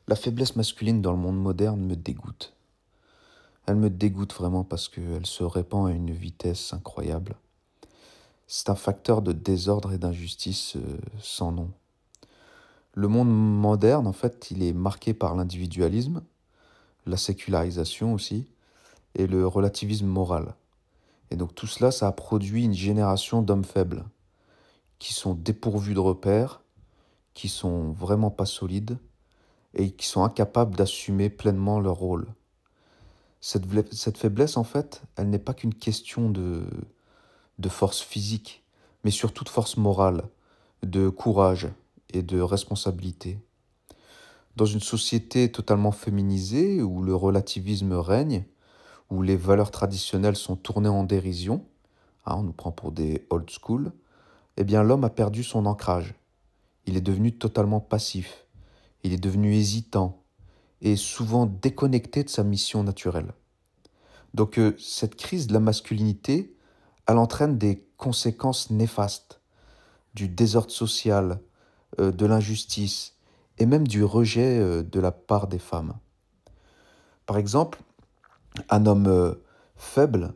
La faiblesse masculine dans le monde moderne me dégoûte. Elle me dégoûte vraiment parce qu'elle se répand à une vitesse incroyable. C'est un facteur de désordre et d'injustice sans nom. Le monde moderne, en fait, il est marqué par l'individualisme, la sécularisation aussi, et le relativisme moral. Et donc tout cela, ça a produit une génération d'hommes faibles, qui sont dépourvus de repères, qui sont vraiment pas solides, et qui sont incapables d'assumer pleinement leur rôle. Cette faiblesse, en fait, elle n'est pas qu'une question de force physique, mais surtout de force morale, de courage et de responsabilité. Dans une société totalement féminisée, où le relativisme règne, où les valeurs traditionnelles sont tournées en dérision, on nous prend pour des old school, eh bien l'homme a perdu son ancrage. Il est devenu totalement passif, il est devenu hésitant et souvent déconnecté de sa mission naturelle. Donc cette crise de la masculinité, elle entraîne des conséquences néfastes, du désordre social, de l'injustice et même du rejet de la part des femmes. Par exemple, un homme faible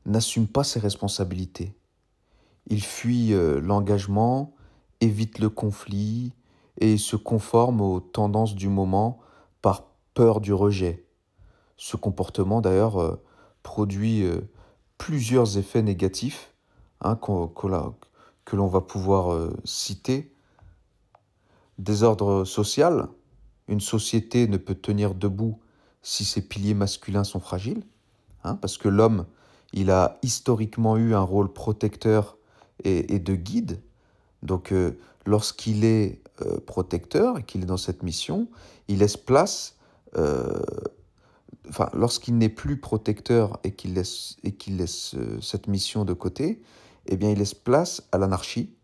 n'assume pas ses responsabilités. Il fuit l'engagement, évite le conflit et se conforme aux tendances du moment par peur du rejet. Ce comportement, d'ailleurs, produit plusieurs effets négatifs que l'on va pouvoir citer. Désordre social, une société ne peut tenir debout si ses piliers masculins sont fragiles, parce que l'homme, il a historiquement eu un rôle protecteur et de guide. Donc, lorsqu'il est protecteur et qu'il est dans cette mission, il laisse place euh, lorsqu'il n'est plus protecteur et qu'il laisse cette mission de côté, eh bien, il laisse place à l'anarchie,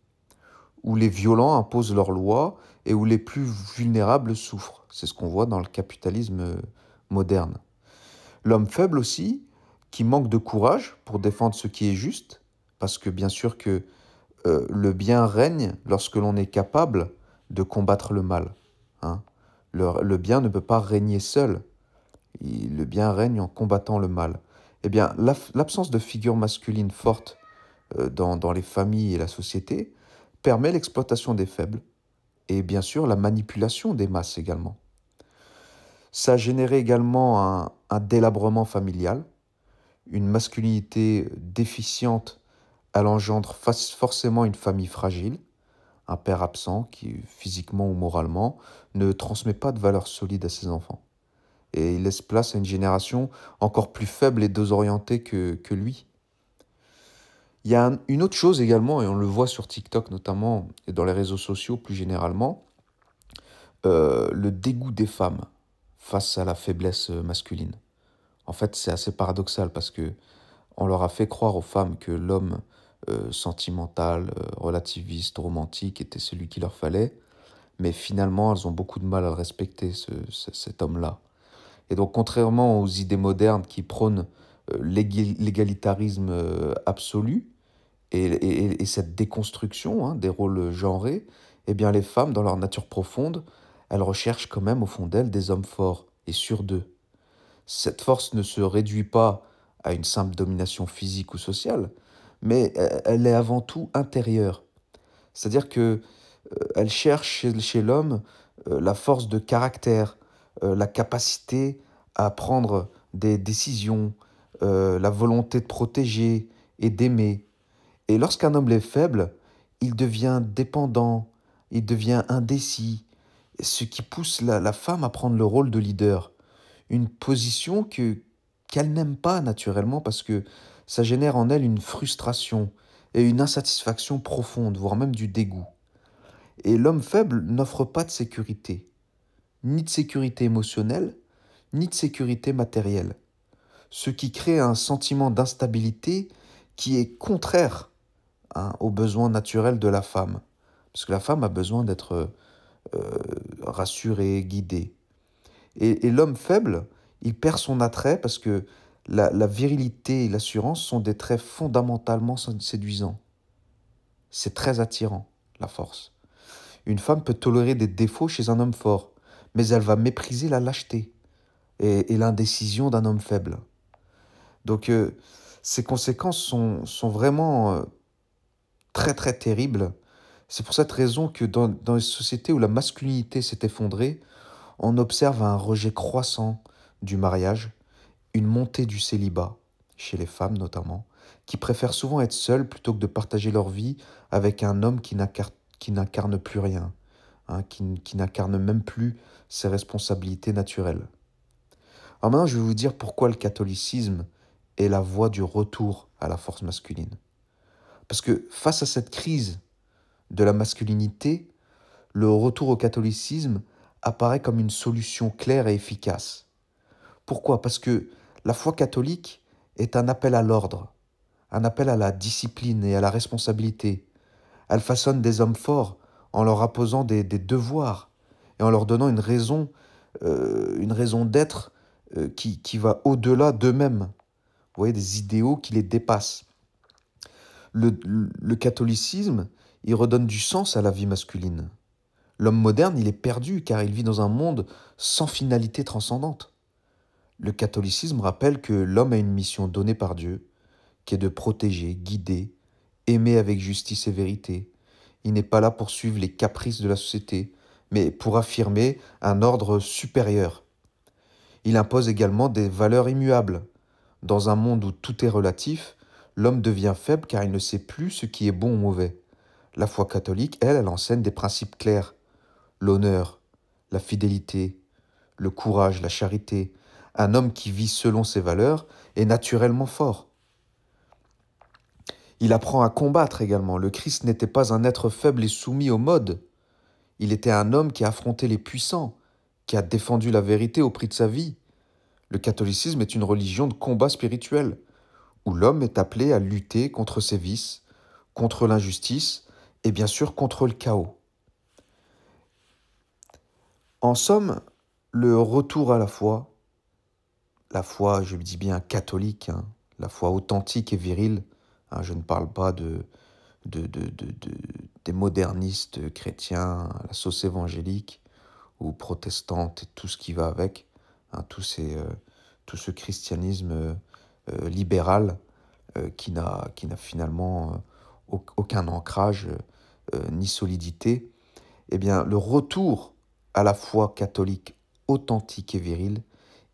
où les violents imposent leurs lois et où les plus vulnérables souffrent. C'est ce qu'on voit dans le capitalisme moderne. L'homme faible aussi, qui manque de courage pour défendre ce qui est juste, parce que bien sûr que le bien règne lorsque l'on est capable de combattre le mal. hein. Le bien ne peut pas régner seul. Le bien règne en combattant le mal. Eh bien, l'absence de figure masculine forte dans les familles et la société permet l'exploitation des faibles et bien sûr la manipulation des masses également. Ça a généré également un délabrement familial, une masculinité déficiente, elle engendre forcément une famille fragile, un père absent qui, physiquement ou moralement, ne transmet pas de valeurs solides à ses enfants. Et il laisse place à une génération encore plus faible et désorientée que lui. Il y a une autre chose également, et on le voit sur TikTok notamment, et dans les réseaux sociaux plus généralement, le dégoût des femmes face à la faiblesse masculine. En fait, c'est assez paradoxal parce que on leur a fait croire aux femmes que l'homme sentimental, relativiste, romantique était celui qu'il leur fallait, mais finalement, elles ont beaucoup de mal à le respecter, cet homme-là. Et donc, contrairement aux idées modernes qui prônent l'égalitarisme absolu et cette déconstruction des rôles genrés, eh bien, les femmes, dans leur nature profonde, elles recherchent quand même au fond d'elles des hommes forts et sûrs d'eux. Cette force ne se réduit pas à une simple domination physique ou sociale, mais elle est avant tout intérieure. C'est-à-dire que elle cherche chez l'homme la force de caractère, la capacité à prendre des décisions, la volonté de protéger et d'aimer. Et lorsqu'un homme est faible, il devient dépendant, il devient indécis, ce qui pousse la femme à prendre le rôle de leader. Une position qu'elle n'aime pas naturellement parce que ça génère en elle une frustration et une insatisfaction profonde, voire même du dégoût. Et l'homme faible n'offre pas de sécurité, ni de sécurité émotionnelle, ni de sécurité matérielle, ce qui crée un sentiment d'instabilité qui est contraire aux besoins naturels de la femme. Parce que la femme a besoin d'être rassurée, guidée. Et l'homme faible, il perd son attrait parce que la virilité et l'assurance sont des traits fondamentalement séduisants. C'est très attirant, la force. Une femme peut tolérer des défauts chez un homme fort, mais elle va mépriser la lâcheté et l'indécision d'un homme faible. Donc ces conséquences sont vraiment très très terribles. C'est pour cette raison que dans les sociétés où la masculinité s'est effondrée, on observe un rejet croissant du mariage, une montée du célibat, chez les femmes notamment, qui préfèrent souvent être seules plutôt que de partager leur vie avec un homme qui n'incarne plus rien, hein, qui n'incarne même plus ses responsabilités naturelles. Alors maintenant, je vais vous dire pourquoi le catholicisme est la voie du retour à la force masculine. Parce que face à cette crise de la masculinité, le retour au catholicisme apparaît comme une solution claire et efficace. Pourquoi? Parce que la foi catholique est un appel à l'ordre, un appel à la discipline et à la responsabilité. Elle façonne des hommes forts en leur imposant des devoirs et en leur donnant une raison d'être qui va au-delà d'eux-mêmes. Vous voyez, des idéaux qui les dépassent. Le catholicisme, il redonne du sens à la vie masculine. L'homme moderne, il est perdu car il vit dans un monde sans finalité transcendante. Le catholicisme rappelle que l'homme a une mission donnée par Dieu, qui est de protéger, guider, aimer avec justice et vérité. Il n'est pas là pour suivre les caprices de la société, mais pour affirmer un ordre supérieur. Il impose également des valeurs immuables. Dans un monde où tout est relatif, l'homme devient faible car il ne sait plus ce qui est bon ou mauvais. La foi catholique, elle enseigne des principes clairs. L'honneur, la fidélité, le courage, la charité. Un homme qui vit selon ses valeurs est naturellement fort. Il apprend à combattre également. Le Christ n'était pas un être faible et soumis aux modes. Il était un homme qui a affronté les puissants, qui a défendu la vérité au prix de sa vie. Le catholicisme est une religion de combat spirituel, où l'homme est appelé à lutter contre ses vices, contre l'injustice et bien sûr contre le chaos. En somme, le retour à la foi, je dis bien catholique, hein, la foi authentique et virile, hein, je ne parle pas des modernistes chrétiens, à la sauce évangélique ou protestante et tout ce qui va avec, hein, tout ce christianisme libéral qui n'a finalement aucun ancrage ni solidité. Eh bien, le retour à la foi catholique authentique et virile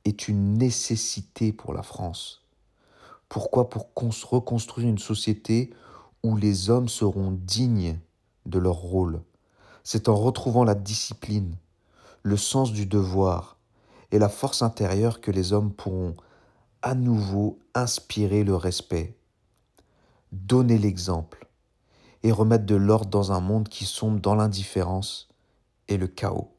est une nécessité pour la France. Pourquoi? Pour reconstruire une société où les hommes seront dignes de leur rôle. C'est en retrouvant la discipline, le sens du devoir et la force intérieure que les hommes pourront à nouveau inspirer le respect, donner l'exemple et remettre de l'ordre dans un monde qui sombre dans l'indifférence et le chaos.